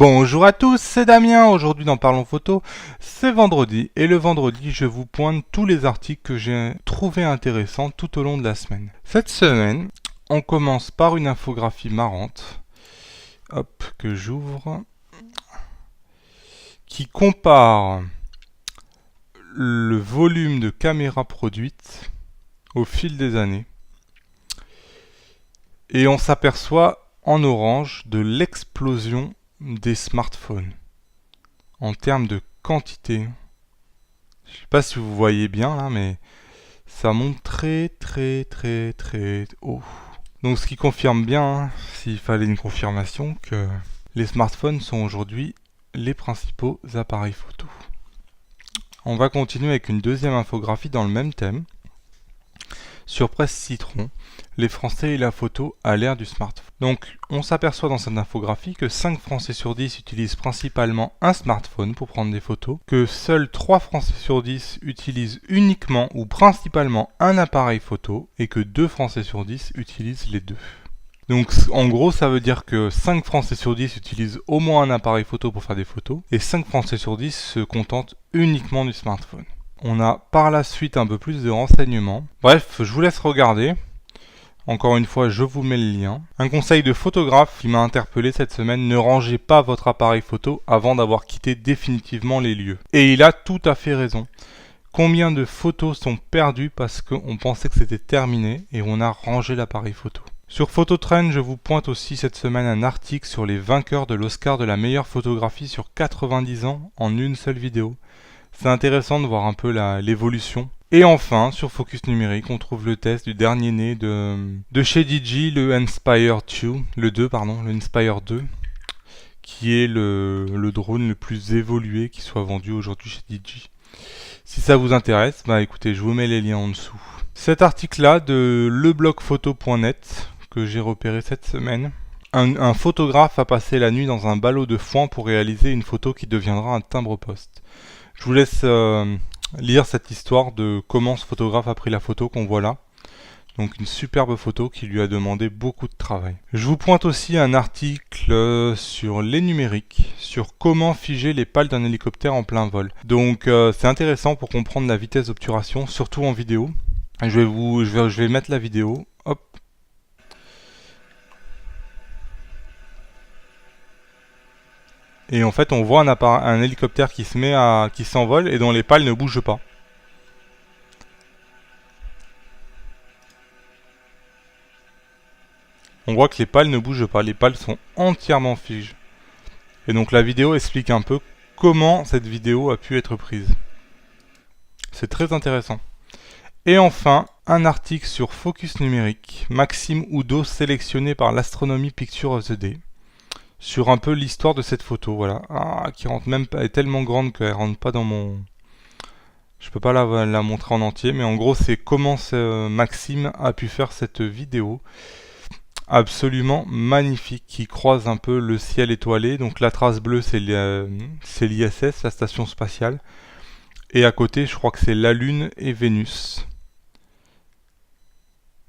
Bonjour à tous, c'est Damien. Aujourd'hui dans Parlons Photo, c'est vendredi et le vendredi je vous pointe tous les articles que j'ai trouvés intéressants tout au long de la semaine. Cette semaine, on commence par une infographie marrante, hop, que j'ouvre, qui compare le volume de caméras produites au fil des années. Et on s'aperçoit en orange de l'explosion des smartphones en termes de quantité. Je sais pas si vous voyez bien là, mais ça monte très haut. Donc ce qui confirme bien, s'il fallait une confirmation, que les smartphones sont aujourd'hui les principaux appareils photo. On va continuer avec une deuxième infographie dans le même thème. Sur Presse Citron, les Français et la photo à l'ère du smartphone. Donc, on s'aperçoit dans cette infographie que 5 Français sur 10 utilisent principalement un smartphone pour prendre des photos, que seuls 3 Français sur 10 utilisent uniquement ou principalement un appareil photo, et que 2 Français sur 10 utilisent les deux. Donc, en gros, ça veut dire que 5 Français sur 10 utilisent au moins un appareil photo pour faire des photos, et 5 Français sur 10 se contentent uniquement du smartphone. On a par la suite un peu plus de renseignements. Bref, je vous laisse regarder. Encore une fois, je vous mets le lien. Un conseil de photographe qui m'a interpellé cette semaine: ne rangez pas votre appareil photo avant d'avoir quitté définitivement les lieux. Et il a tout à fait raison. Combien de photos sont perdues parce qu'on pensait que c'était terminé et on a rangé l'appareil photo. Sur Phototrend, je vous pointe aussi cette semaine un article sur les vainqueurs de l'Oscar de la meilleure photographie sur 90 ans en une seule vidéo. C'est intéressant de voir un peu l'évolution. Et enfin, sur Focus Numérique, on trouve le test du dernier né de chez DJI, le Inspire 2, qui est le drone le plus évolué qui soit vendu aujourd'hui chez DJI. Si ça vous intéresse, bah écoutez, je vous mets les liens en dessous. Cet article-là de leblogphoto.net que j'ai repéré cette semaine. Un photographe a passé la nuit dans un ballot de foin pour réaliser une photo qui deviendra un timbre-poste. Je vous laisse lire cette histoire de comment ce photographe a pris la photo qu'on voit là. Donc une superbe photo qui lui a demandé beaucoup de travail. Je vous pointe aussi un article sur les numériques, sur comment figer les pales d'un hélicoptère en plein vol. Donc c'est intéressant pour comprendre la vitesse d'obturation, surtout en vidéo. Je vais mettre la vidéo. Hop. Et en fait, on voit un hélicoptère qui s'envole et dont les pales ne bougent pas. On voit que les pales ne bougent pas, les pales sont entièrement figées. Et donc la vidéo explique un peu comment cette vidéo a pu être prise. C'est très intéressant. Et enfin, un article sur Focus Numérique, Maxime Oudot sélectionné par l'Astronomy Picture of the Day. Sur un peu l'histoire de cette photo, voilà, qui rentre même pas, elle est tellement grande qu'elle rentre pas dans mon... Je peux pas la montrer en entier, mais en gros c'est comment Maxime a pu faire cette vidéo absolument magnifique, qui croise un peu le ciel étoilé. Donc la trace bleue c'est l'ISS, la station spatiale, et à côté je crois que c'est la Lune et Vénus.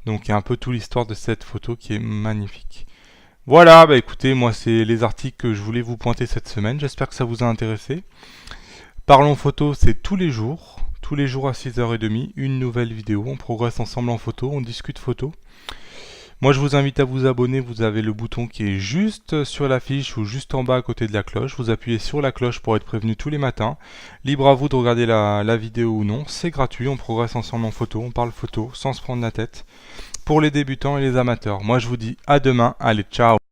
Donc il y a un peu toute l'histoire de cette photo qui est magnifique. Voilà, bah écoutez, moi c'est les articles que je voulais vous pointer cette semaine, j'espère que ça vous a intéressé. Parlons photo, c'est tous les jours à 6h30, une nouvelle vidéo, on progresse ensemble en photo, on discute photo. Moi je vous invite à vous abonner, vous avez le bouton qui est juste sur la fiche ou juste en bas à côté de la cloche, vous appuyez sur la cloche pour être prévenu tous les matins. Libre à vous de regarder la vidéo ou non, c'est gratuit, on progresse ensemble en photo, on parle photo sans se prendre la tête. Pour les débutants et les amateurs. Moi je vous dis à demain, allez ciao.